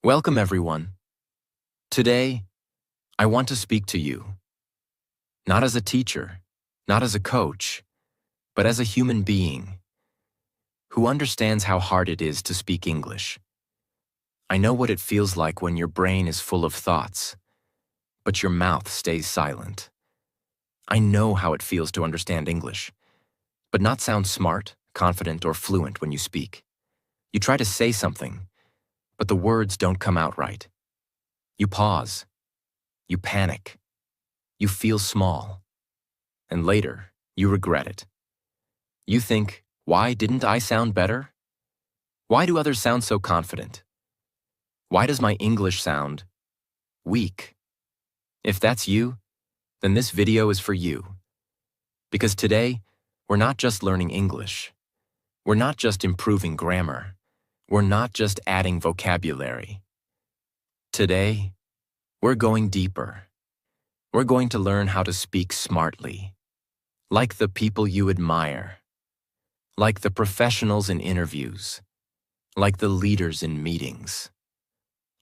Welcome, everyone. Today, I want to speak to you, not as a teacher, not as a coach, but as a human being who understands how hard it is to speak English. I know what it feels like when your brain is full of thoughts, but your mouth stays silent. I know how it feels to understand English, but not sound smart, confident, or fluent when you speak. You try to say something, but the words don't come out right. You pause. You panic. You feel small. And later, you regret it. You think, why didn't I sound better? Why do others sound so confident? Why does my English sound weak? If that's you, then this video is for you. Because today, we're not just learning English. We're not just improving grammar. We're not just adding vocabulary. Today, we're going deeper. We're going to learn how to speak smartly, like the people you admire, like the professionals in interviews, like the leaders in meetings,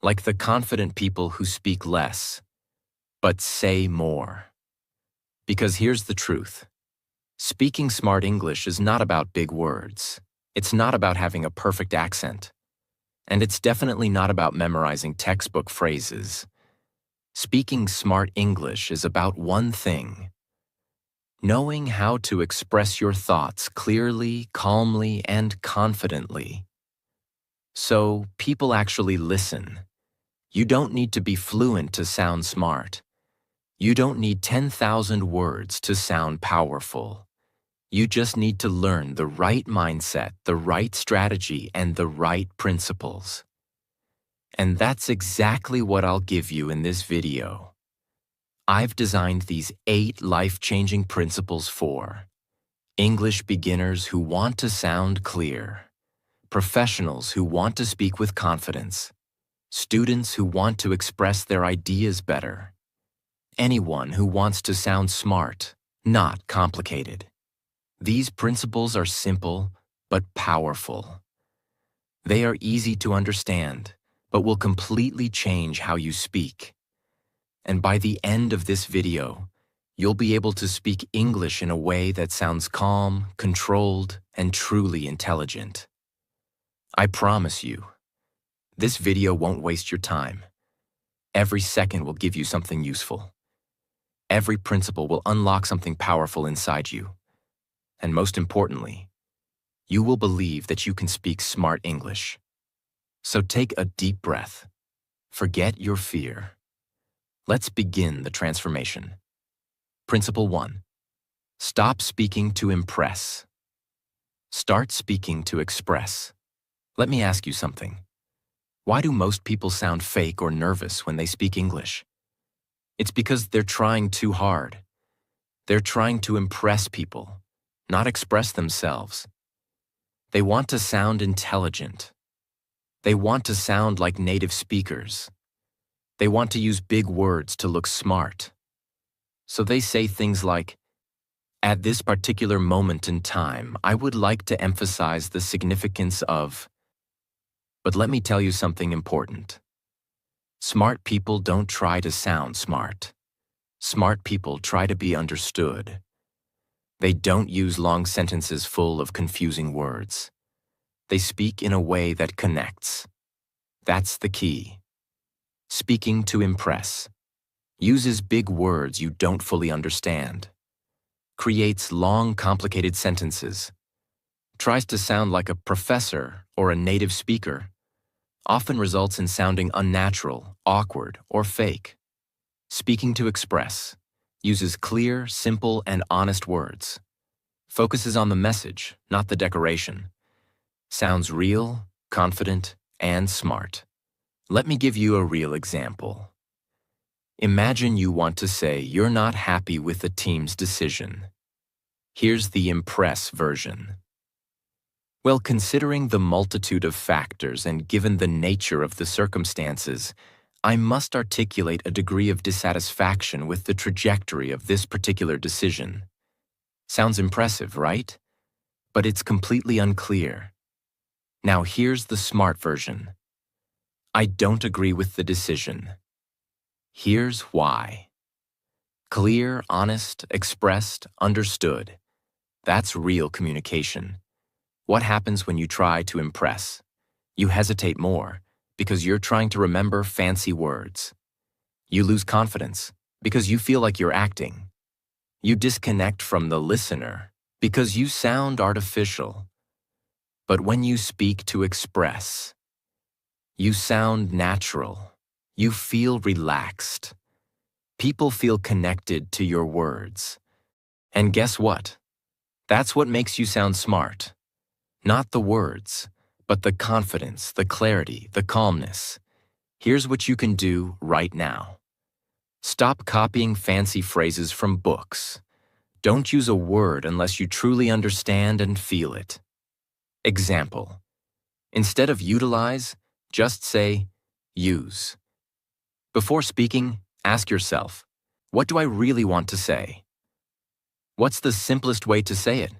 like the confident people who speak less, but say more. Because here's the truth. Speaking smart English is not about big words. It's not about having a perfect accent. And it's definitely not about memorizing textbook phrases. Speaking smart English is about one thing: knowing how to express your thoughts clearly, calmly, and confidently. So people actually listen. You don't need to be fluent to sound smart. You don't need 10,000 words to sound powerful. You just need to learn the right mindset, the right strategy, and the right principles. And that's exactly what I'll give you in this video. I've designed these 8 life-changing principles for English beginners who want to sound clear, professionals who want to speak with confidence, students who want to express their ideas better, anyone who wants to sound smart, not complicated. These principles are simple but powerful. They are easy to understand, but will completely change how you speak. And by the end of this video, you'll be able to speak English in a way that sounds calm, controlled, and truly intelligent. I promise you, this video won't waste your time. Every second will give you something useful. Every principle will unlock something powerful inside you. And most importantly, you will believe that you can speak smart English. So take a deep breath. Forget your fear. Let's begin the transformation. Principle 1. Stop speaking to impress. Start speaking to express. Let me ask you something. Why do most people sound fake or nervous when they speak English? It's because they're trying too hard. They're trying to impress people, not express themselves. They want to sound intelligent. They want to sound like native speakers. They want to use big words to look smart. So they say things like, "At this particular moment in time, I would like to emphasize the significance of..." But let me tell you something important. Smart people don't try to sound smart. Smart people try to be understood. They don't use long sentences full of confusing words. They speak in a way that connects. That's the key. Speaking to impress. Uses big words you don't fully understand. Creates long, complicated sentences. Tries to sound like a professor or a native speaker. Often results in sounding unnatural, awkward, or fake. Speaking to express. Uses clear, simple, and honest words. Focuses on the message, not the decoration. Sounds real, confident, and smart. Let me give you a real example. Imagine you want to say you're not happy with the team's decision. Here's the impress version. Well, considering the multitude of factors and given the nature of the circumstances, I must articulate a degree of dissatisfaction with the trajectory of this particular decision. Sounds impressive, right? But it's completely unclear. Now here's the smart version. I don't agree with the decision. Here's why. Clear, honest, expressed, understood. That's real communication. What happens when you try to impress? You hesitate more because you're trying to remember fancy words. You lose confidence because you feel like you're acting. You disconnect from the listener because you sound artificial. But when you speak to express, you sound natural. You feel relaxed. People feel connected to your words. And guess what? That's what makes you sound smart. Not the words, but the confidence, the clarity, the calmness. Here's what you can do right now. Stop copying fancy phrases from books. Don't use a word unless you truly understand and feel it. Example. Instead of utilize, just say use. Before speaking, ask yourself, what do I really want to say? What's the simplest way to say it?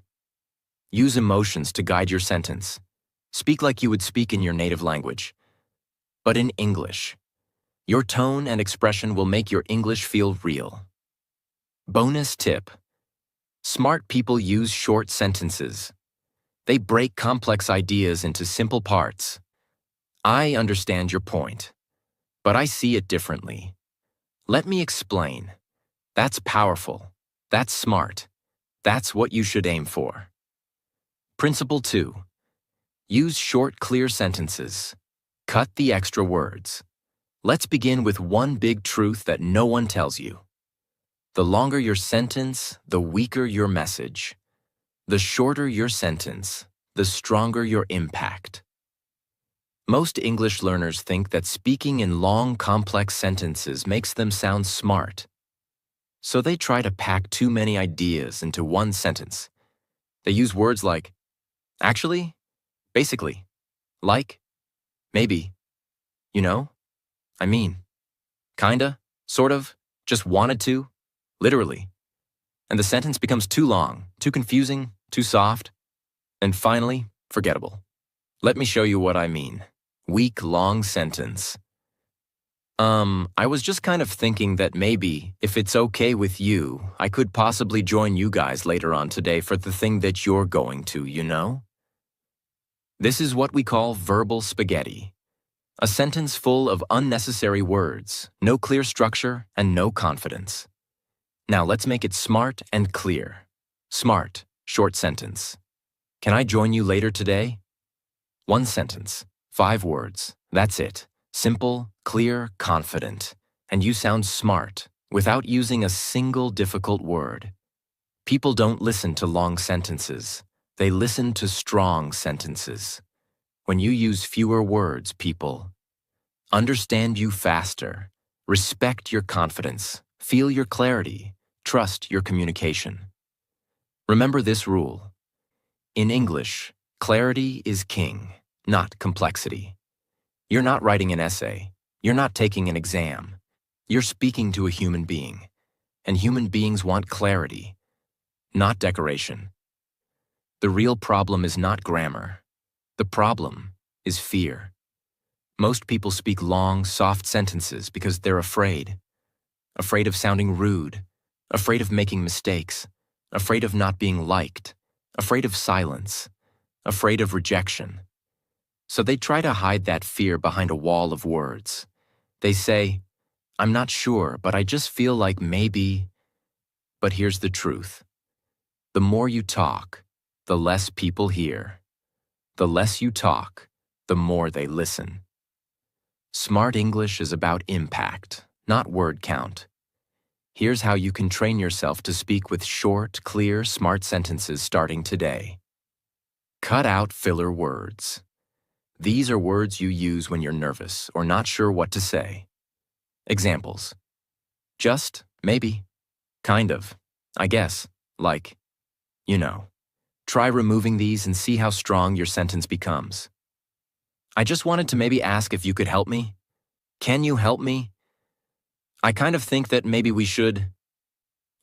Use emotions to guide your sentence. Speak like you would speak in your native language, but in English. Your tone and expression will make your English feel real. Bonus tip. Smart people use short sentences. They break complex ideas into simple parts. I understand your point, but I see it differently. Let me explain. That's powerful. That's smart. That's what you should aim for. Principle 2. Use short, clear sentences. Cut the extra words. Let's begin with one big truth that no one tells you. The longer your sentence, the weaker your message. The shorter your sentence, the stronger your impact. Most English learners think that speaking in long, complex sentences makes them sound smart. So they try to pack too many ideas into one sentence. They use words like, actually, basically, like, maybe, you know, I mean, kinda, sort of, just wanted to, literally. And the sentence becomes too long, too confusing, too soft, and finally, forgettable. Let me show you what I mean. Weak, long sentence. I was just kind of thinking that maybe, if it's okay with you, I could possibly join you guys later on today for the thing that you're going to, you know? This is what we call verbal spaghetti. A sentence full of unnecessary words, no clear structure, and no confidence. Now let's make it smart and clear. Smart, short sentence. Can I join you later today? One sentence, 5 words, that's it. Simple, clear, confident. And you sound smart, without using a single difficult word. People don't listen to long sentences. They listen to strong sentences. When you use fewer words, people understand you faster, respect your confidence, feel your clarity, trust your communication. Remember this rule. In English, clarity is king, not complexity. You're not writing an essay. You're not taking an exam. You're speaking to a human being, and human beings want clarity, not decoration. The real problem is not grammar. The problem is fear. Most people speak long, soft sentences because they're afraid. Afraid of sounding rude, afraid of making mistakes, afraid of not being liked, afraid of silence, afraid of rejection. So they try to hide that fear behind a wall of words. They say, I'm not sure, but I just feel like maybe. But here's the truth. The more you talk, the less people hear. The less you talk, the more they listen. Smart English is about impact, not word count. Here's how you can train yourself to speak with short, clear, smart sentences starting today. Cut out filler words. These are words you use when you're nervous or not sure what to say. Examples. Just, maybe, kind of, I guess, like, you know. Try removing these and see how strong your sentence becomes. I just wanted to maybe ask if you could help me. Can you help me? I kind of think that maybe we should.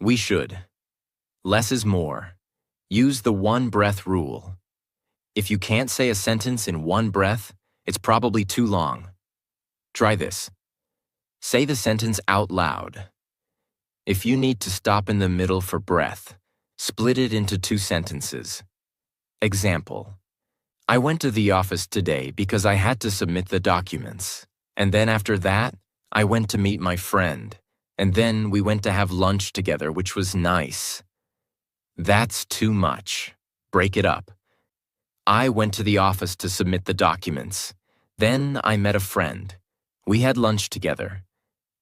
We should. Less is more. Use the one breath rule. If you can't say a sentence in one breath, it's probably too long. Try this. Say the sentence out loud. If you need to stop in the middle for breath, split it into 2 sentences. Example. I went to the office today because I had to submit the documents. And then after that, I went to meet my friend. And then we went to have lunch together, which was nice. That's too much. Break it up. I went to the office to submit the documents. Then I met a friend. We had lunch together.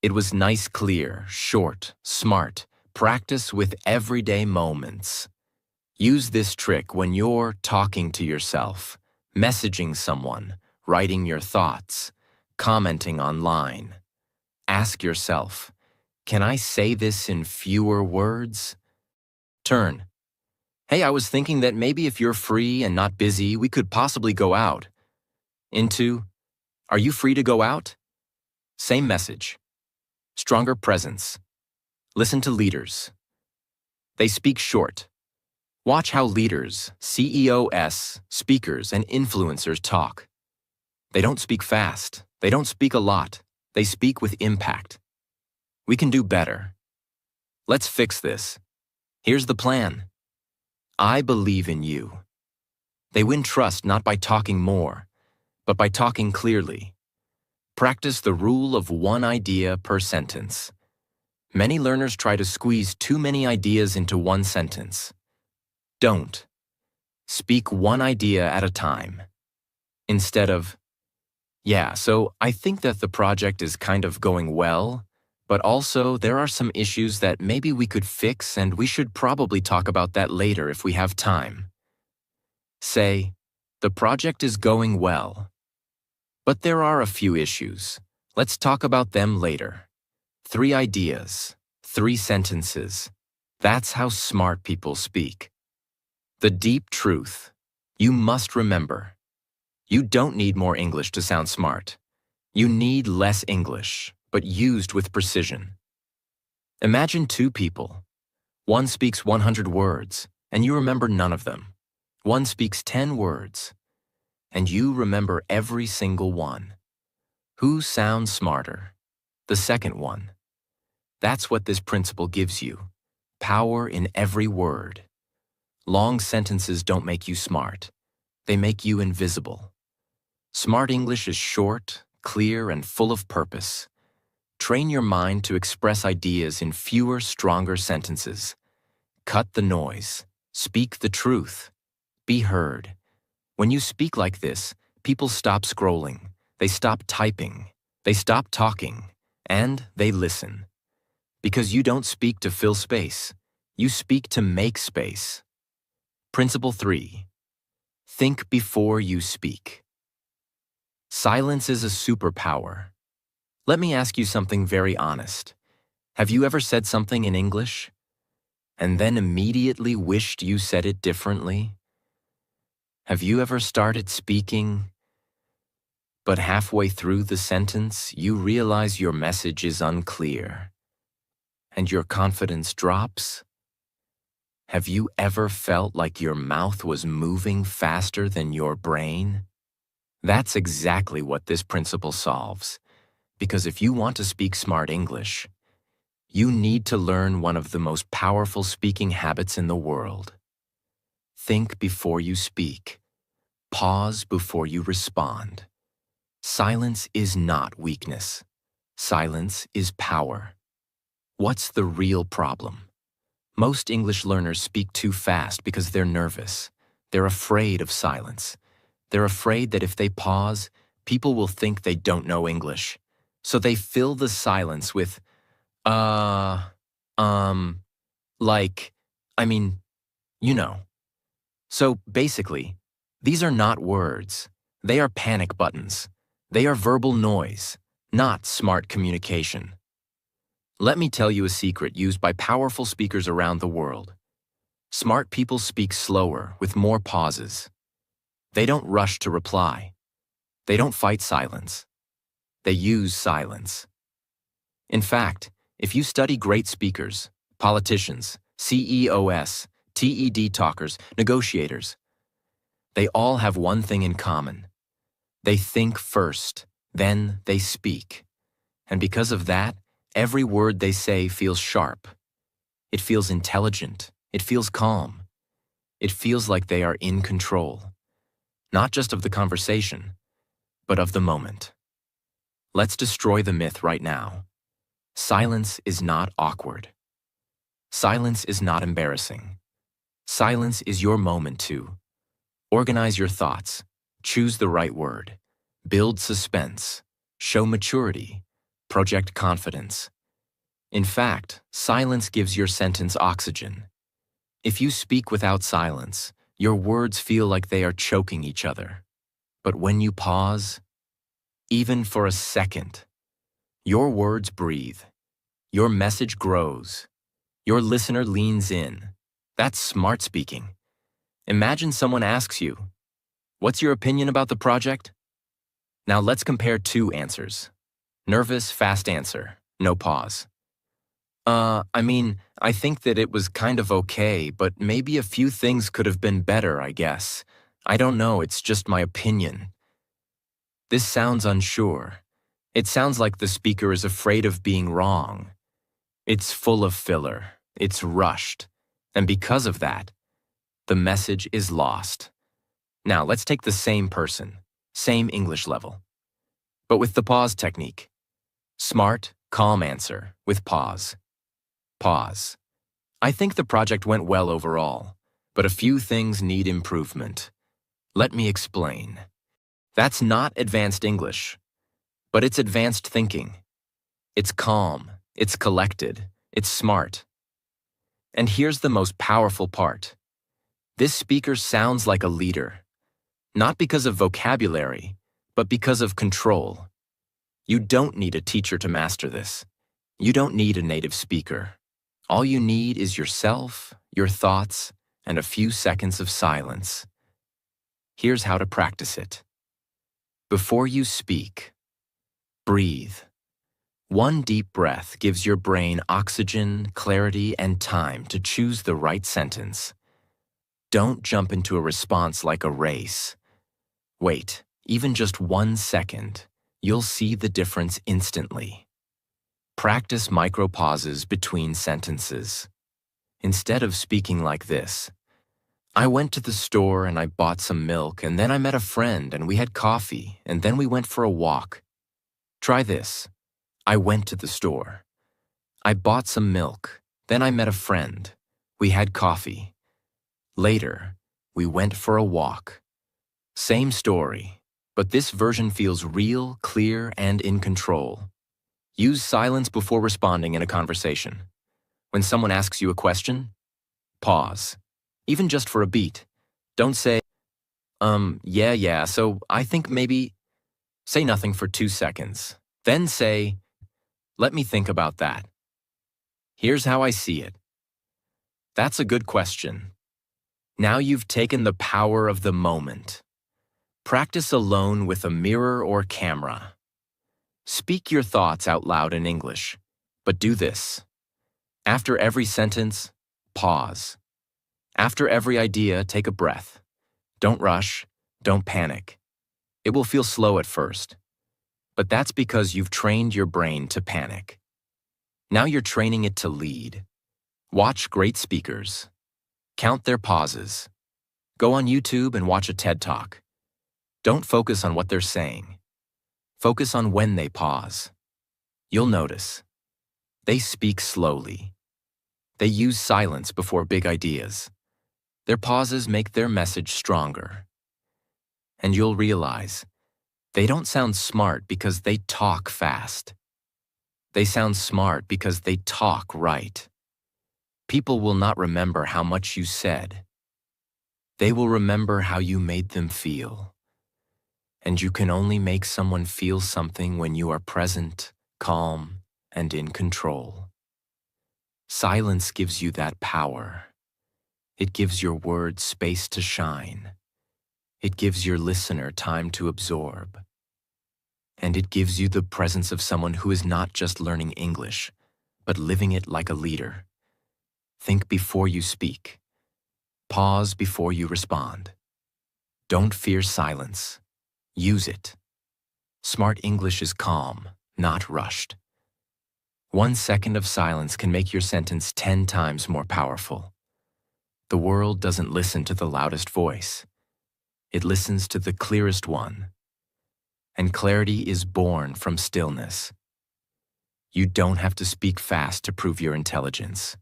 It was nice, clear, short, smart. Practice with everyday moments. Use this trick when you're talking to yourself, messaging someone, writing your thoughts, commenting online. Ask yourself, can I say this in fewer words? Turn. Hey, I was thinking that maybe if you're free and not busy, we could possibly go out. Into, are you free to go out? Same message. Stronger presence. Listen to leaders. They speak short. Watch how leaders, CEOs, speakers, and influencers talk. They don't speak fast. They don't speak a lot. They speak with impact. We can do better. Let's fix this. Here's the plan. I believe in you. They win trust not by talking more, but by talking clearly. Practice the rule of 1 idea per sentence. Many learners try to squeeze too many ideas into 1 sentence. Don't. Speak 1 idea at a time. Instead of, yeah, so I think that the project is kind of going well, but also there are some issues that maybe we could fix and we should probably talk about that later if we have time. Say, the project is going well, but there are a few issues. Let's talk about them later. 3 ideas, 3 sentences. That's how smart people speak. The deep truth. You must remember. You don't need more English to sound smart. You need less English, but used with precision. Imagine 2 people. One speaks 100 words, and you remember none of them. One speaks 10 words, and you remember every single one. Who sounds smarter? The second one. That's what this principle gives you. Power in every word. Long sentences don't make you smart. They make you invisible. Smart English is short, clear, and full of purpose. Train your mind to express ideas in fewer, stronger sentences. Cut the noise. Speak the truth. Be heard. When you speak like this, people stop scrolling. They stop typing. They stop talking. And they listen. Because you don't speak to fill space. You speak to make space. Principle 3. Think before you speak. Silence is a superpower. Let me ask you something very honest. Have you ever said something in English and then immediately wished you said it differently? Have you ever started speaking, but halfway through the sentence you realize your message is unclear and your confidence drops? Have you ever felt like your mouth was moving faster than your brain? That's exactly what this principle solves. Because if you want to speak smart English, you need to learn one of the most powerful speaking habits in the world. Think before you speak. Pause before you respond. Silence is not weakness. Silence is power. What's the real problem? Most English learners speak too fast because they're nervous. They're afraid of silence. They're afraid that if they pause, people will think they don't know English. So they fill the silence with, like, you know. So basically, these are not words. They are panic buttons. They are verbal noise, not smart communication. Let me tell you a secret used by powerful speakers around the world. Smart people speak slower, with more pauses. They don't rush to reply. They don't fight silence. They use silence. In fact, if you study great speakers, politicians, CEOs, TED talkers, negotiators, they all have one thing in common. They think first, Then they speak. And because of that, every word they say feels sharp. It feels intelligent. It feels calm. It feels like they are in control, not just of the conversation, but of the moment. Let's destroy the myth right now. Silence is not awkward. Silence is not embarrassing. Silence is your moment to organize your thoughts, choose the right word, build suspense, show maturity, project confidence. In fact, silence gives your sentence oxygen. If you speak without silence, your words feel like they are choking each other. But when you pause, even for a second, your words breathe. Your message grows. Your listener leans in. That's smart speaking. Imagine someone asks you, "What's your opinion about the project?" Now let's compare two answers. Nervous, fast answer, no pause. I think that it was kind of okay, but maybe a few things could have been better, I guess. I don't know, it's just my opinion. This sounds unsure. It sounds like the speaker is afraid of being wrong. It's full of filler. It's rushed. And because of that, the message is lost. Now, let's take the same person, same English level, but with the pause technique. Smart, calm answer with pause. Pause. I think the project went well overall, but a few things need improvement. Let me explain. That's not advanced English, but it's advanced thinking. It's calm, it's collected, it's smart. And here's the most powerful part. This speaker sounds like a leader, not because of vocabulary, but because of control. You don't need a teacher to master this. You don't need a native speaker. All you need is yourself, your thoughts, and a few seconds of silence. Here's how to practice it. Before you speak, breathe. One deep breath gives your brain oxygen, clarity, and time to choose the right sentence. Don't jump into a response like a race. Wait, even just 1 second. You'll see the difference instantly. Practice micro pauses between sentences. Instead of speaking like this, "I went to the store and I bought some milk, and then I met a friend and we had coffee, and then we went for a walk." Try this. I went to the store. I bought some milk. Then I met a friend. We had coffee. Later, we went for a walk. Same story, but this version feels real, clear, and in control. Use silence before responding in a conversation. When someone asks you a question, pause, even just for a beat. Don't say, yeah, so I think maybe. Say nothing for 2 seconds. Then say, "Let me think about that. Here's how I see it." That's a good question. Now you've taken the power of the moment. Practice alone with a mirror or camera. Speak your thoughts out loud in English, but do this. After every sentence, pause. After every idea, take a breath. Don't rush, don't panic. It will feel slow at first, but that's because you've trained your brain to panic. Now you're training it to lead. Watch great speakers. Count their pauses. Go on YouTube and watch a TED Talk. Don't focus on what they're saying. Focus on when they pause. You'll notice. They speak slowly. They use silence before big ideas. Their pauses make their message stronger. And you'll realize they don't sound smart because they talk fast. They sound smart because they talk right. People will not remember how much you said. They will remember how you made them feel. And you can only make someone feel something when you are present, calm, and in control. Silence gives you that power. It gives your words space to shine. It gives your listener time to absorb. And it gives you the presence of someone who is not just learning English, but living it like a leader. Think before you speak. Pause before you respond. Don't fear silence. Use it. Smart English is calm, not rushed. 1 second of silence can make your sentence 10 times more powerful. The world doesn't listen to the loudest voice. It listens to the clearest one. And clarity is born from stillness. You don't have to speak fast to prove your intelligence.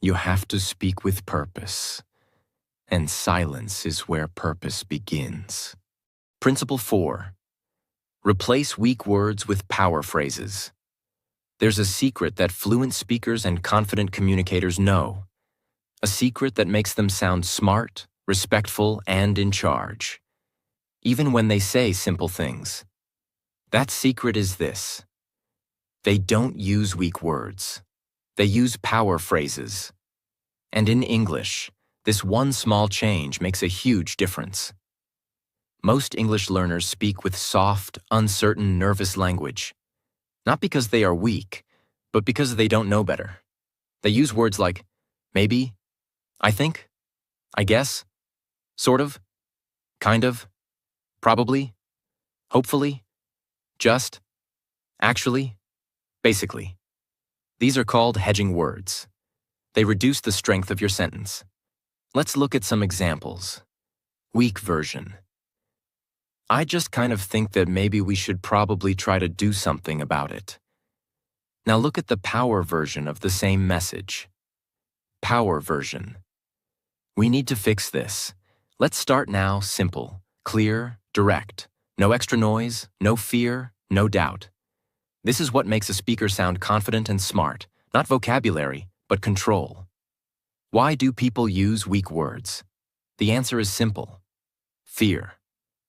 You have to speak with purpose. And silence is where purpose begins. Principle 4. Replace weak words with power phrases. There's a secret that fluent speakers and confident communicators know. A secret that makes them sound smart, respectful, and in charge, even when they say simple things. That secret is this: they don't use weak words. They use power phrases. And in English, this one small change makes a huge difference. Most English learners speak with soft, uncertain, nervous language, not because they are weak, but because they don't know better. They use words like maybe, I think, I guess, sort of, kind of, probably, hopefully, just, actually, basically. These are called hedging words. They reduce the strength of your sentence. Let's look at some examples. Weak version. I just kind of think that maybe we should probably try to do something about it. Now look at the power version of the same message. Power version. We need to fix this. Let's start now simple, clear, direct. No extra noise, no fear, no doubt. This is what makes a speaker sound confident and smart, not vocabulary, but control. Why do people use weak words? The answer is simple. Fear.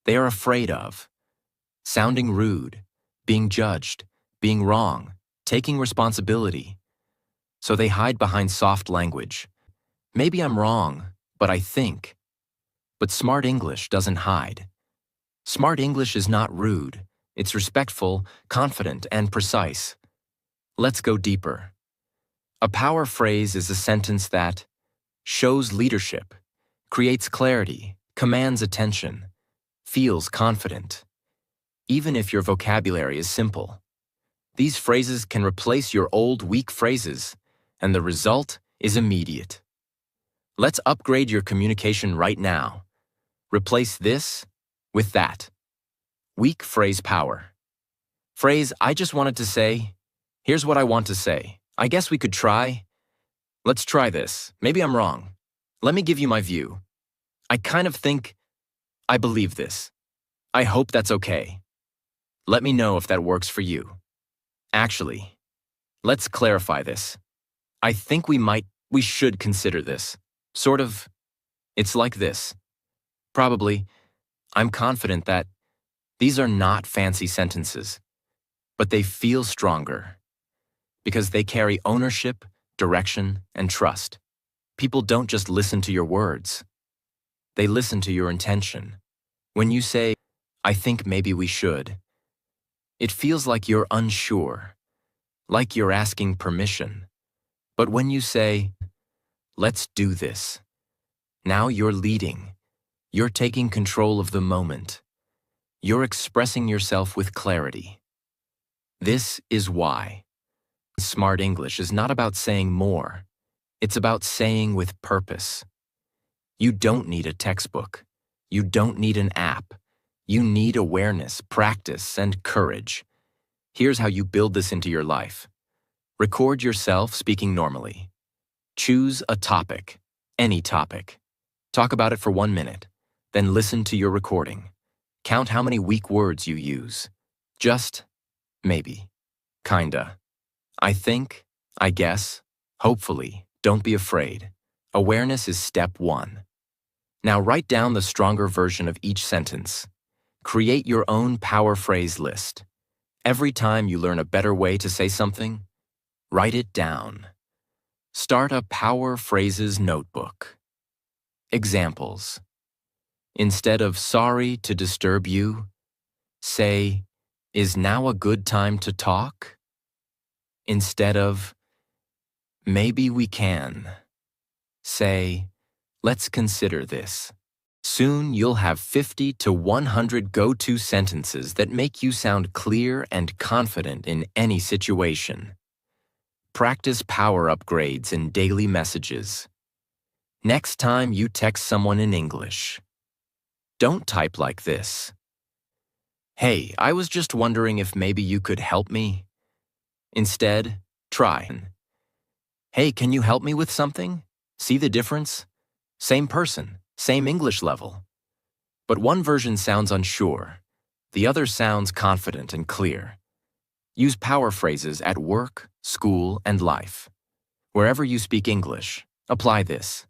They are afraid of sounding rude, being judged, being wrong, taking responsibility. So they hide behind soft language. Maybe I'm wrong, but I think. But smart English doesn't hide. Smart English is not rude. It's respectful, confident, and precise. Let's go deeper. A power phrase is a sentence that shows leadership, creates clarity, commands attention, feels confident, even if your vocabulary is simple. These phrases can replace your old weak phrases, and the result is immediate. Let's upgrade your communication right now. Replace this with that. Weak phrase power. Phrase, I just wanted to say, here's what I want to say. I guess we could try. Let's try this. Maybe I'm wrong. Let me give you my view. I kind of think, I believe this. I hope that's okay. Let me know if that works for you. Actually, let's clarify this. I think we should consider this. Sort of, it's like this. Probably, I'm confident that these are not fancy sentences, but they feel stronger because they carry ownership, direction, and trust. People don't just listen to your words. They listen to your intention. When you say, I think maybe we should, it feels like you're unsure, like you're asking permission. But when you say, let's do this, now you're leading. You're taking control of the moment. You're expressing yourself with clarity. This is why smart English is not about saying more. It's about saying with purpose. You don't need a textbook. You don't need an app. You need awareness, practice, and courage. Here's how you build this into your life. Record yourself speaking normally. Choose a topic, any topic. Talk about it for 1 minute. Then listen to your recording. Count how many weak words you use. Just, maybe, kinda. I think, I guess, hopefully. Don't be afraid. Awareness is step 1. Now write down the stronger version of each sentence. Create your own power phrase list. Every time you learn a better way to say something, write it down. Start a power phrases notebook. Examples. Instead of sorry to disturb you, say, is now a good time to talk? Instead of, maybe we can, say, let's consider this. Soon you'll have 50 to 100 go-to sentences that make you sound clear and confident in any situation. Practice power upgrades in daily messages. Next time you text someone in English, don't type like this. "Hey, I was just wondering if maybe you could help me." Instead, try, "Hey, can you help me with something?" See the difference? Same person, same English level. But one version sounds unsure. The other sounds confident and clear. Use power phrases at work, school, and life. Wherever you speak English, apply this.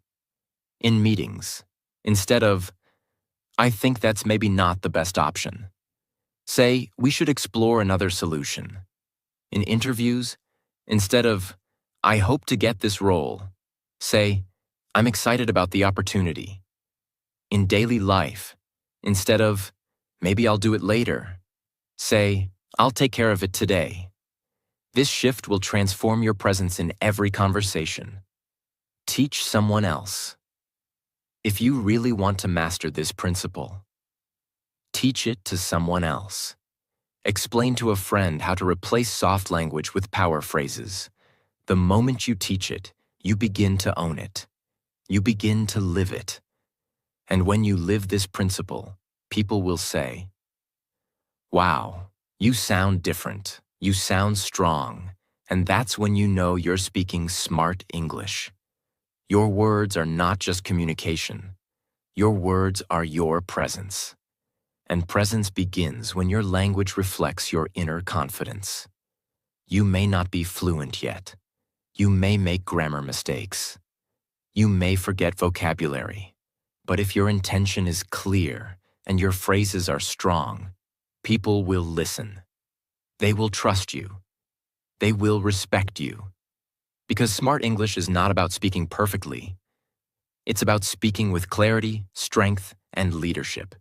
In meetings, instead of, "I think that's maybe not the best option," say, "We should explore another solution." In interviews, instead of, "I hope to get this role," say, "I'm excited about the opportunity." In daily life, instead of, "Maybe I'll do it later," say, "I'll take care of it today." This shift will transform your presence in every conversation. Teach someone else. If you really want to master this principle, teach it to someone else. Explain to a friend how to replace soft language with power phrases. The moment you teach it, you begin to own it. You begin to live it. And when you live this principle, people will say, "Wow, you sound different. You sound strong." And that's when you know you're speaking smart English. Your words are not just communication. Your words are your presence. And presence begins when your language reflects your inner confidence. You may not be fluent yet. You may make grammar mistakes. You may forget vocabulary. But if your intention is clear and your phrases are strong, people will listen. They will trust you. They will respect you. Because smart English is not about speaking perfectly. It's about speaking with clarity, strength, and leadership.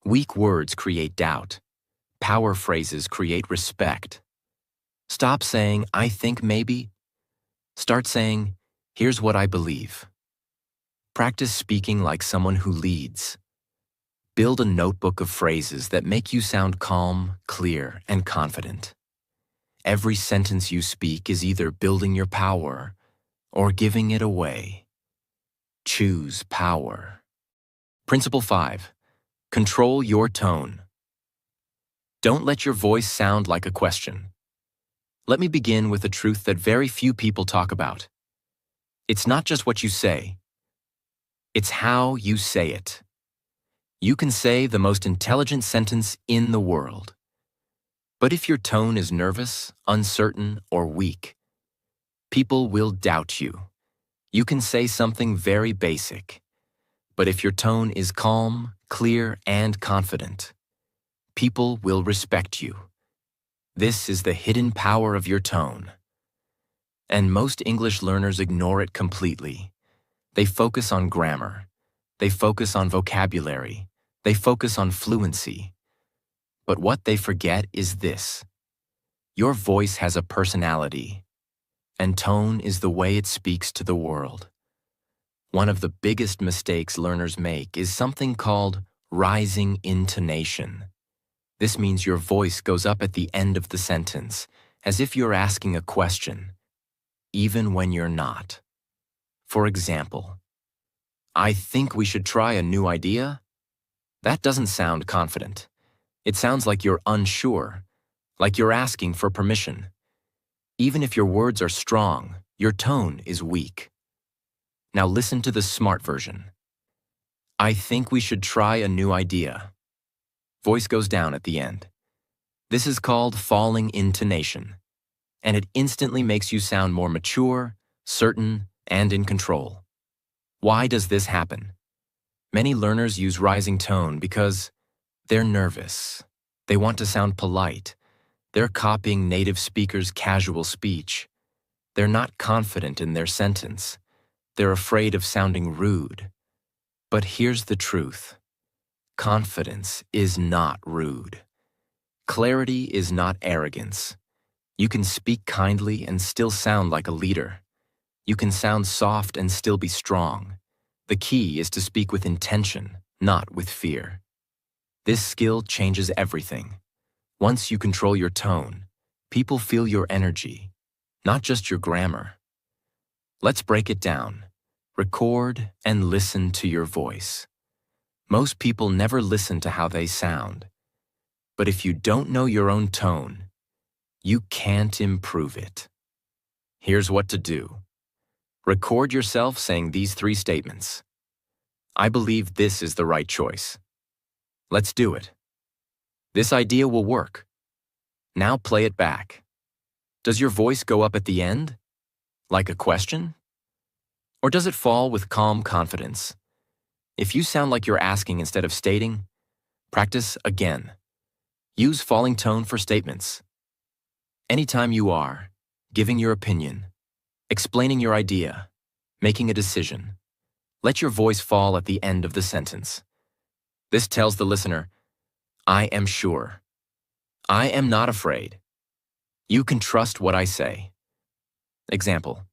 Weak words create doubt. Power phrases create respect. Stop saying, "I think maybe." Start saying, "Here's what I believe." Practice speaking like someone who leads. Build a notebook of phrases that make you sound calm, clear, and confident. Every sentence you speak is either building your power or giving it away. Choose power. Principle 5. Control your tone. Don't let your voice sound like a question. Let me begin with a truth that very few people talk about. It's not just what you say. It's how you say it. You can say the most intelligent sentence in the world. But if your tone is nervous, uncertain, or weak, people will doubt you. You can say something very basic. But if your tone is calm, clear, and confident, people will respect you. This is the hidden power of your tone. And most English learners ignore it completely. They focus on grammar. They focus on vocabulary. They focus on fluency. But what they forget is this. Your voice has a personality, and tone is the way it speaks to the world. One of the biggest mistakes learners make is something called rising intonation. This means your voice goes up at the end of the sentence, as if you're asking a question, even when you're not. For example, "I think we should try a new idea?" That doesn't sound confident. It sounds like you're unsure, like you're asking for permission. Even if your words are strong, your tone is weak. Now listen to the smart version. "I think we should try a new idea." Voice goes down at the end. This is called falling intonation, and it instantly makes you sound more mature, certain, and in control. Why does this happen? Many learners use rising tone because they're nervous. They want to sound polite. They're copying native speakers' casual speech. They're not confident in their sentence. They're afraid of sounding rude. But here's the truth. Confidence is not rude. Clarity is not arrogance. You can speak kindly and still sound like a leader. You can sound soft and still be strong. The key is to speak with intention, not with fear. This skill changes everything. Once you control your tone, people feel your energy, not just your grammar. Let's break it down. Record and listen to your voice. Most people never listen to how they sound. But if you don't know your own tone, you can't improve it. Here's what to do. Record yourself saying these 3 statements. I believe this is the right choice. Let's do it. This idea will work. Now play it back. Does your voice go up at the end? Like a question? Or does it fall with calm confidence? If you sound like you're asking instead of stating, practice again. Use falling tone for statements. Anytime you are giving your opinion, explaining your idea, making a decision, let your voice fall at the end of the sentence. This tells the listener, I am sure. I am not afraid. You can trust what I say. Example,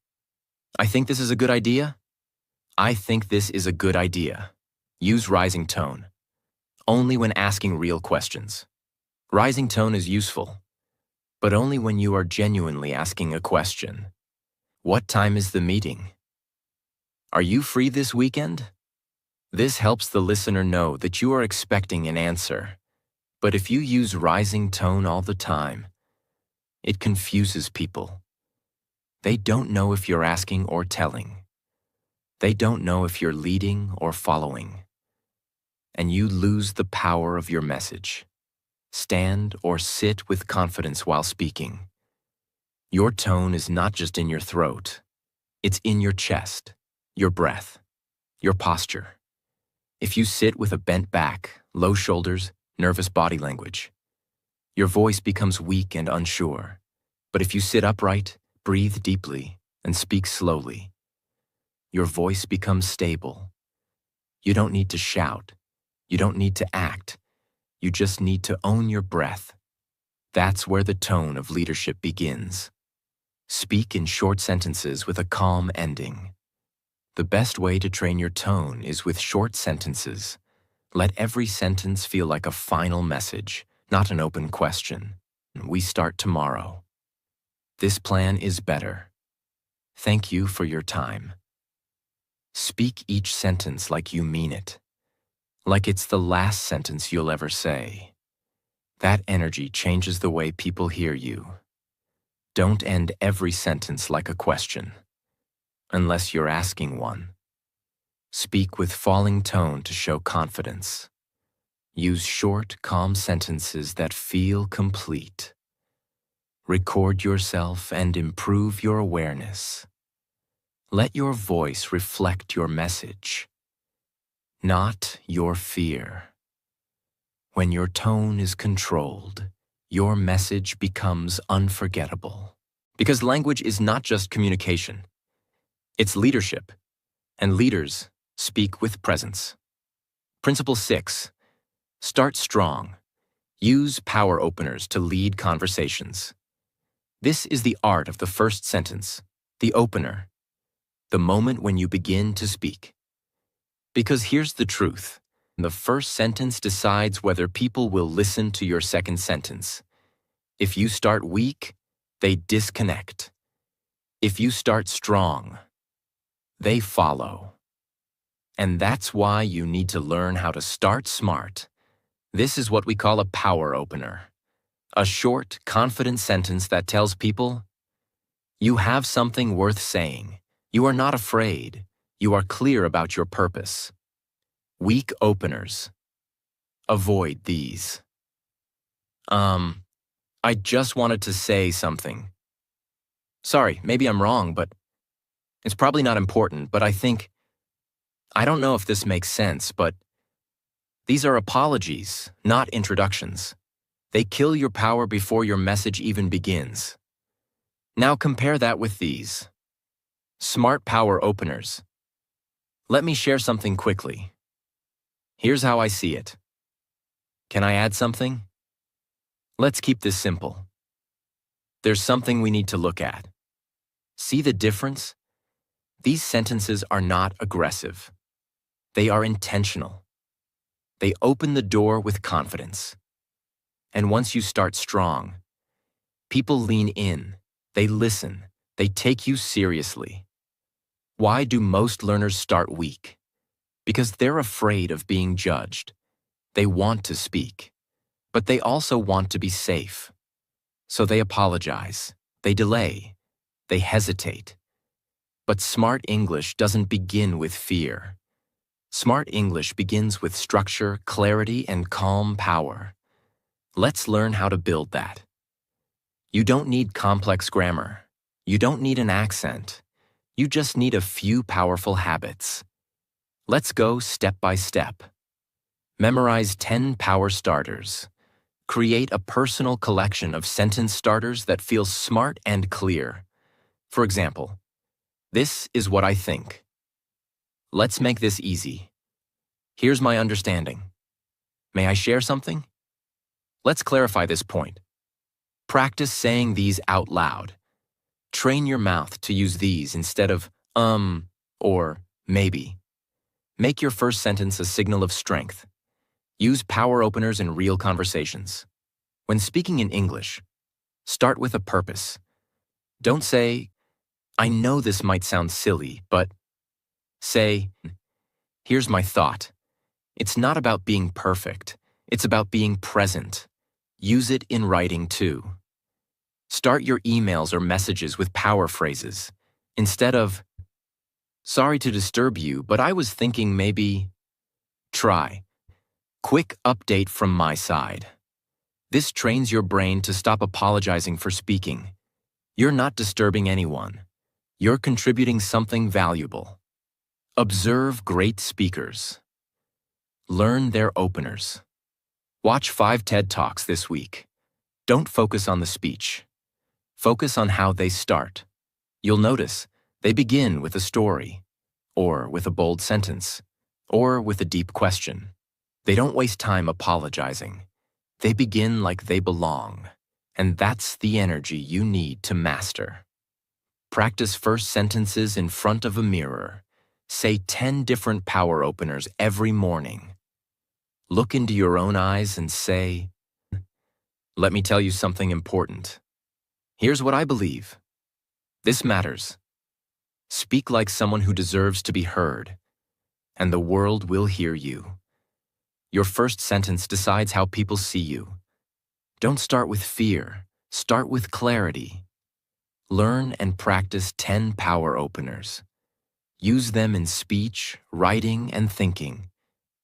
I think this is a good idea. I think this is a good idea. Use rising tone. Only when asking real questions. Rising tone is useful, but only when you are genuinely asking a question. What time is the meeting? Are you free this weekend? This helps the listener know that you are expecting an answer. But if you use rising tone all the time, it confuses people. They don't know if you're asking or telling. They don't know if you're leading or following. And you lose the power of your message. Stand or sit with confidence while speaking. Your tone is not just in your throat. It's in your chest, your breath, your posture. If you sit with a bent back, low shoulders, nervous body language, your voice becomes weak and unsure. But if you sit upright, breathe deeply, and speak slowly, your voice becomes stable. You don't need to shout. You don't need to act. You just need to own your breath. That's where the tone of leadership begins. Speak in short sentences with a calm ending. The best way to train your tone is with short sentences. Let every sentence feel like a final message, not an open question. We start tomorrow. This plan is better. Thank you for your time. Speak each sentence like you mean it, like it's the last sentence you'll ever say. That energy changes the way people hear you. Don't end every sentence like a question, unless you're asking one. Speak with falling tone to show confidence. Use short, calm sentences that feel complete. Record yourself and improve your awareness. Let your voice reflect your message, not your fear. When your tone is controlled, your message becomes unforgettable. Because language is not just communication. It's leadership, and leaders speak with presence. Principle 6. Start strong. Use power openers to lead conversations. This is the art of the first sentence, the opener, the moment when you begin to speak. Because here's the truth. The first sentence decides whether people will listen to your second sentence. If you start weak, they disconnect. If you start strong, they follow. And that's why you need to learn how to start smart. This is what we call a power opener. A short, confident sentence that tells people, you have something worth saying. You are not afraid. You are clear about your purpose. Weak openers. Avoid these. I just wanted to say something. Sorry, maybe I'm wrong, but it's probably not important, but I don't know if this makes sense, but these are apologies, not introductions. They kill your power before your message even begins. Now compare that with these. Smart power openers. Let me share something quickly. Here's how I see it. Can I add something? Let's keep this simple. There's something we need to look at. See the difference? These sentences are not aggressive. They are intentional. They open the door with confidence. And once you start strong, people lean in, they listen, they take you seriously. Why do most learners start weak? Because they're afraid of being judged. They want to speak, but they also want to be safe. So they apologize, they delay, they hesitate. But smart English doesn't begin with fear. Smart English begins with structure, clarity, and calm power. Let's learn how to build that. You don't need complex grammar. You don't need an accent. You just need a few powerful habits. Let's go step by step. Memorize 10 power starters. Create a personal collection of sentence starters that feel smart and clear. For example, this is what I think. Let's make this easy. Here's my understanding. May I share something? Let's clarify this point. Practice saying these out loud. Train your mouth to use these instead of or maybe. Make your first sentence a signal of strength. Use power openers in real conversations. When speaking in English, start with a purpose. Don't say, I know this might sound silly, but say, here's my thought. It's not about being perfect. It's about being present. Use it in writing too. Start your emails or messages with power phrases. Instead of, sorry to disturb you, but I was thinking maybe, try. Quick update from my side. This trains your brain to stop apologizing for speaking. You're not disturbing anyone. You're contributing something valuable. Observe great speakers. Learn their openers. Watch 5 TED Talks this week. Don't focus on the speech. Focus on how they start. You'll notice they begin with a story, or with a bold sentence, or with a deep question. They don't waste time apologizing. They begin like they belong, and that's the energy you need to master. Practice first sentences in front of a mirror. Say 10 different power openers every morning. Look into your own eyes and say, let me tell you something important. Here's what I believe. This matters. Speak like someone who deserves to be heard, and the world will hear you. Your first sentence decides how people see you. Don't start with fear. Start with clarity. Learn and practice 10 power openers. Use them in speech, writing, and thinking.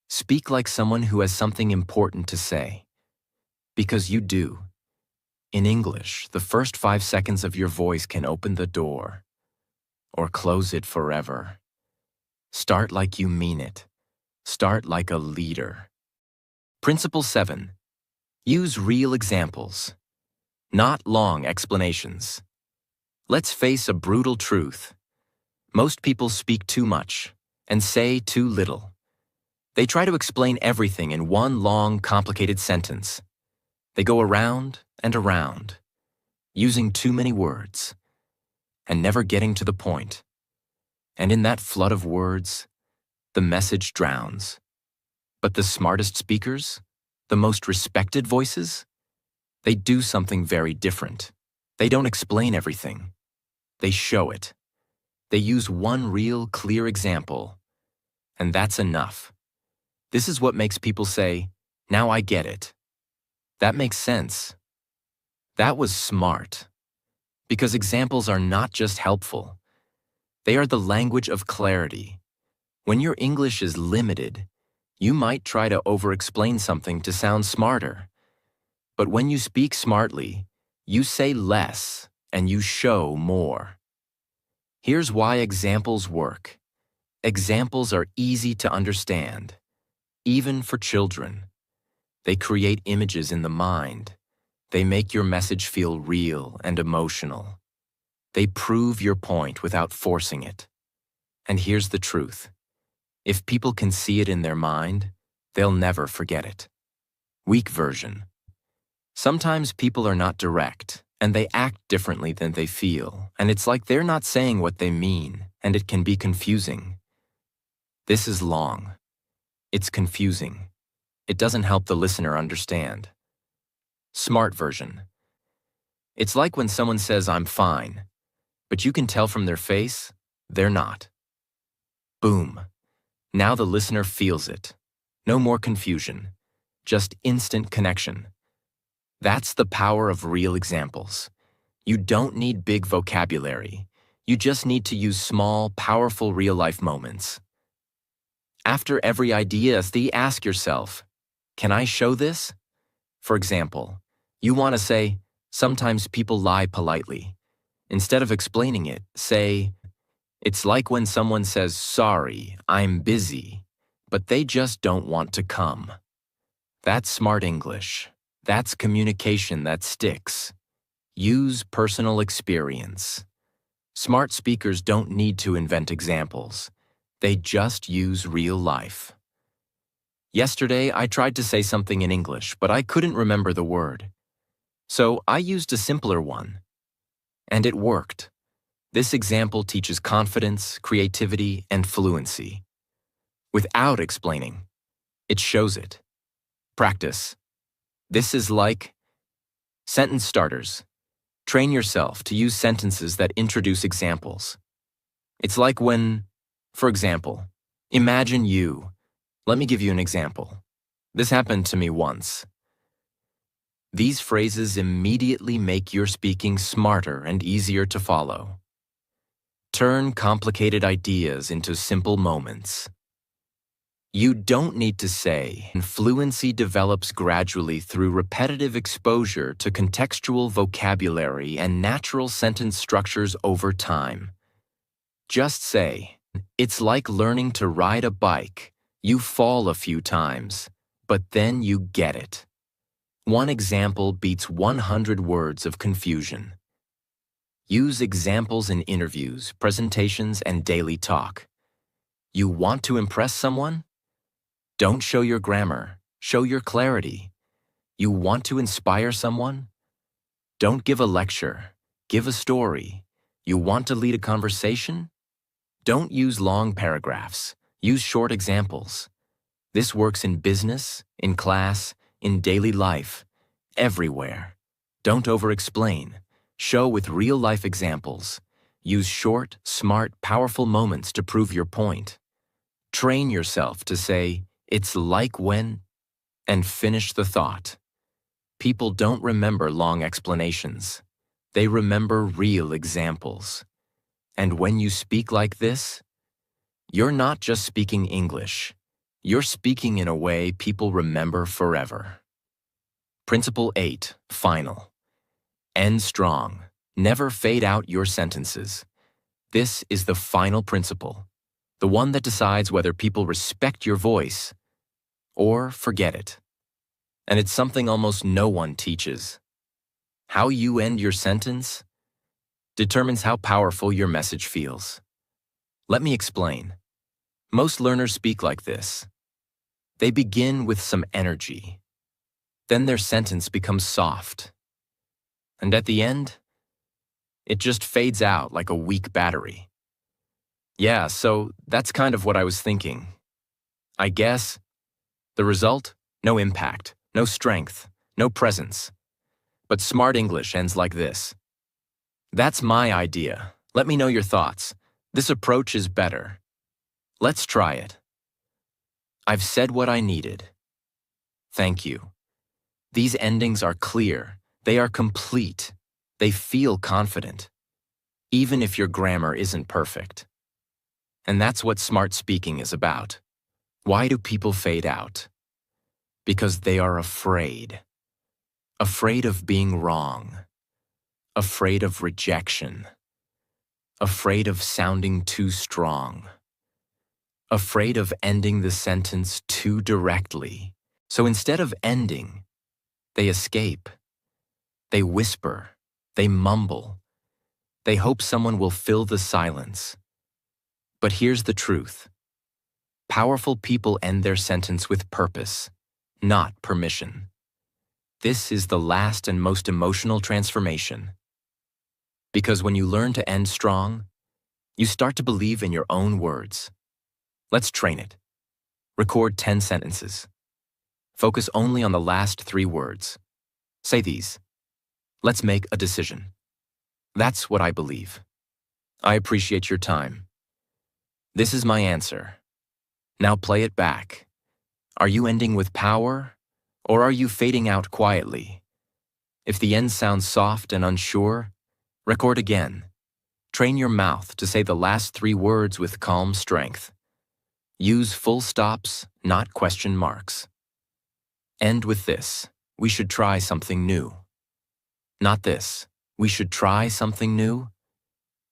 Speak like someone who has something important to say. Because you do. In English, the first 5 seconds of your voice can open the door, or close it forever. Start like you mean it. Start like a leader. Principle 7. Use real examples, not long explanations. Let's face a brutal truth. Most people speak too much and say too little. They try to explain everything in one long, complicated sentence. They go around and around, using too many words, and never getting to the point. And in that flood of words, the message drowns. But the smartest speakers, the most respected voices, they do something very different. They don't explain everything. They show it. They use one real, clear example, and that's enough. This is what makes people say, now I get it. That makes sense. That was smart. Because examples are not just helpful. They are the language of clarity. When your English is limited, you might try to over-explain something to sound smarter. But when you speak smartly, you say less and you show more. Here's why examples work. Examples are easy to understand, even for children. They create images in the mind. They make your message feel real and emotional. They prove your point without forcing it. And here's the truth. If people can see it in their mind, they'll never forget it. Weak version. Sometimes people are not direct, and they act differently than they feel, and it's like they're not saying what they mean, and it can be confusing. This is long. It's confusing. it doesn't help the listener understand. Smart version. It's like when someone says, "I'm fine," but you can tell from their face, they're not. Boom. Now the listener feels it. No more confusion. Just instant connection. That's the power of real examples. You don't need big vocabulary. You just need to use small, powerful real-life moments. After every idea, ask yourself, can I show this? For example, you want to say, sometimes people lie politely. Instead of explaining it, say, it's like when someone says, sorry, I'm busy, but they just don't want to come. That's smart English. That's communication that sticks. Use personal experience. Smart speakers don't need to invent examples. They just use real life. Yesterday, I tried to say something in English, but I couldn't remember the word. So I used a simpler one. And it worked. This example teaches confidence, creativity, and fluency. Without explaining, it shows it. Practice. This is like sentence starters. Train yourself to use sentences that introduce examples. It's like when, for example, imagine you. Let me give you an example. This happened to me once. These phrases immediately make your speaking smarter and easier to follow. Turn complicated ideas into simple moments. You don't need to say, and fluency develops gradually through repetitive exposure to contextual vocabulary and natural sentence structures over time. Just say, it's like learning to ride a bike. You fall a few times, but then you get it. One example beats 100 words of confusion. Use examples in interviews, presentations, and daily talk. You want to impress someone? Don't show your grammar, show your clarity. You want to inspire someone? Don't give a lecture, give a story. You want to lead a conversation? Don't use long paragraphs, use short examples. This works in business, in class, in daily life, everywhere. Don't over-explain. Show with real-life examples. Use short, smart, powerful moments to prove your point. Train yourself to say, it's like when, and finish the thought. People don't remember long explanations. They remember real examples. And when you speak like this, you're not just speaking English. You're speaking in a way people remember forever. Principle 8, final. End strong. Never fade out your sentences. This is the final principle, the one that decides whether people respect your voice or forget it. And it's something almost no one teaches. How you end your sentence determines how powerful your message feels. Let me explain. Most learners speak like this. They begin with some energy. Then their sentence becomes soft. And at the end, it just fades out like a weak battery. Yeah, so that's kind of what I was thinking. I guess the result? No impact, no strength, no presence. But smart English ends like this. That's my idea. Let me know your thoughts. This approach is better. Let's try it. I've said what I needed. Thank you. These endings are clear. They are complete. They feel confident, even if your grammar isn't perfect. And that's what smart speaking is about. Why do people fade out? Because they are afraid. Afraid of being wrong. Afraid of rejection. Afraid of sounding too strong. Afraid of ending the sentence too directly. So instead of ending, they escape. They whisper. They mumble. They hope someone will fill the silence. But here's the truth. Powerful people end their sentence with purpose, not permission. This is the last and most emotional transformation. Because when you learn to end strong, you start to believe in your own words. Let's train it. Record 10 sentences. Focus only on the last 3 words. Say these. Let's make a decision. That's what I believe. I appreciate your time. This is my answer. Now play it back. Are you ending with power, or are you fading out quietly? If the end sounds soft and unsure, record again. Train your mouth to say the last 3 words with calm strength. Use full stops, not question marks. End with this. We should try something new. Not this. We should try something new.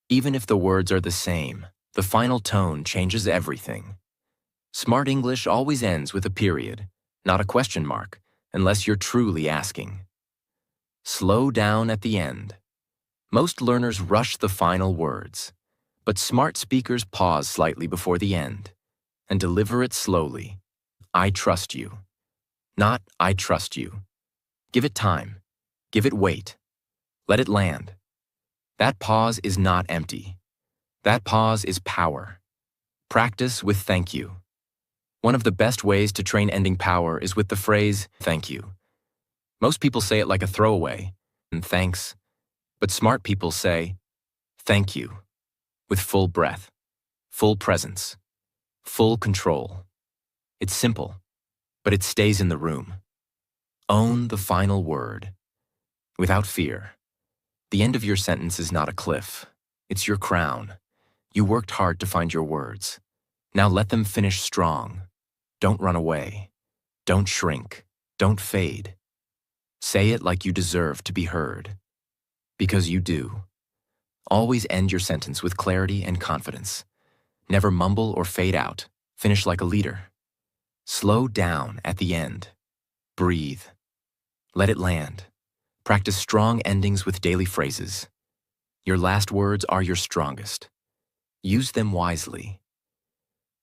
Even if the words are the same, the final tone changes everything. Smart English always ends with a period, not a question mark, unless you're truly asking. Slow down at the end. Most learners rush the final words, but smart speakers pause slightly before the end and deliver it slowly. I trust you. Not I trust you. Give it time. Give it weight. Let it land. That pause is not empty. That pause is power. Practice with thank you. One of the best ways to train ending power is with the phrase, thank you. Most people say it like a throwaway, and thanks, but smart people say, thank you, with full breath, full presence, full control. It's simple, but it stays in the room. Own the final word, without fear. The end of your sentence is not a cliff. It's your crown. You worked hard to find your words. Now let them finish strong. Don't run away. Don't shrink. Don't fade. Say it like you deserve to be heard. Because you do. Always end your sentence with clarity and confidence. Never mumble or fade out. Finish like a leader. Slow down at the end. Breathe. Let it land. Practice strong endings with daily phrases. Your last words are your strongest. Use them wisely.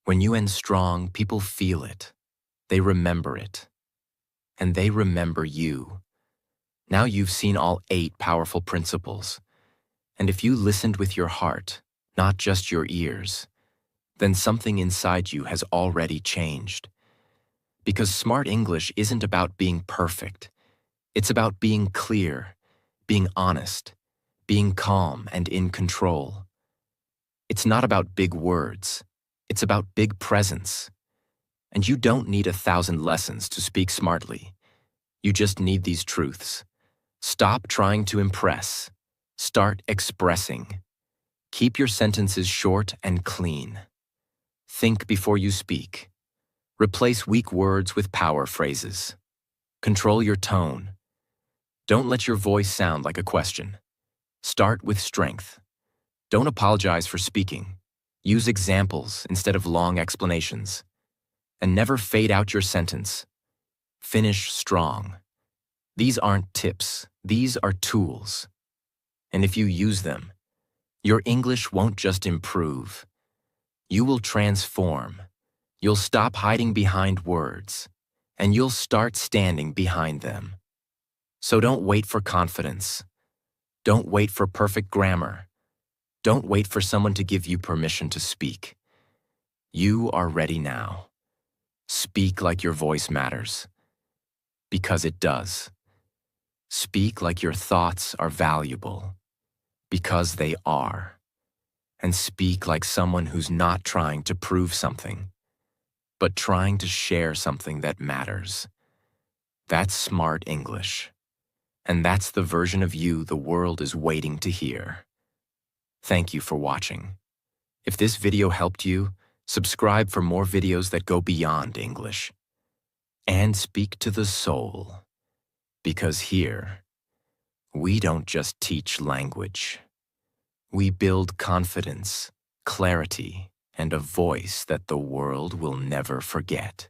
When you end strong, people feel it. They remember it. And they remember you. Now you've seen all 8 powerful principles. And if you listened with your heart, not just your ears, then something inside you has already changed. Because smart English isn't about being perfect. It's about being clear, being honest, being calm and in control. It's not about big words. It's about big presence. And you don't need 1,000 lessons to speak smartly. You just need these truths. Stop trying to impress. Start expressing. Keep your sentences short and clean. Think before you speak. Replace weak words with power phrases. Control your tone. Don't let your voice sound like a question. Start with strength. Don't apologize for speaking. Use examples instead of long explanations. And never fade out your sentence. Finish strong. These aren't tips. These are tools. And if you use them, your English won't just improve. You will transform. You'll stop hiding behind words, and you'll start standing behind them. So don't wait for confidence. Don't wait for perfect grammar. Don't wait for someone to give you permission to speak. You are ready now. Speak like your voice matters. Because it does. Speak like your thoughts are valuable. Because they are. And speak like someone who's not trying to prove something, but trying to share something that matters. That's smart English. And that's the version of you the world is waiting to hear. Thank you for watching. If this video helped you, subscribe for more videos that go beyond English. And speak to the soul. Because here, we don't just teach language. We build confidence, clarity, and a voice that the world will never forget.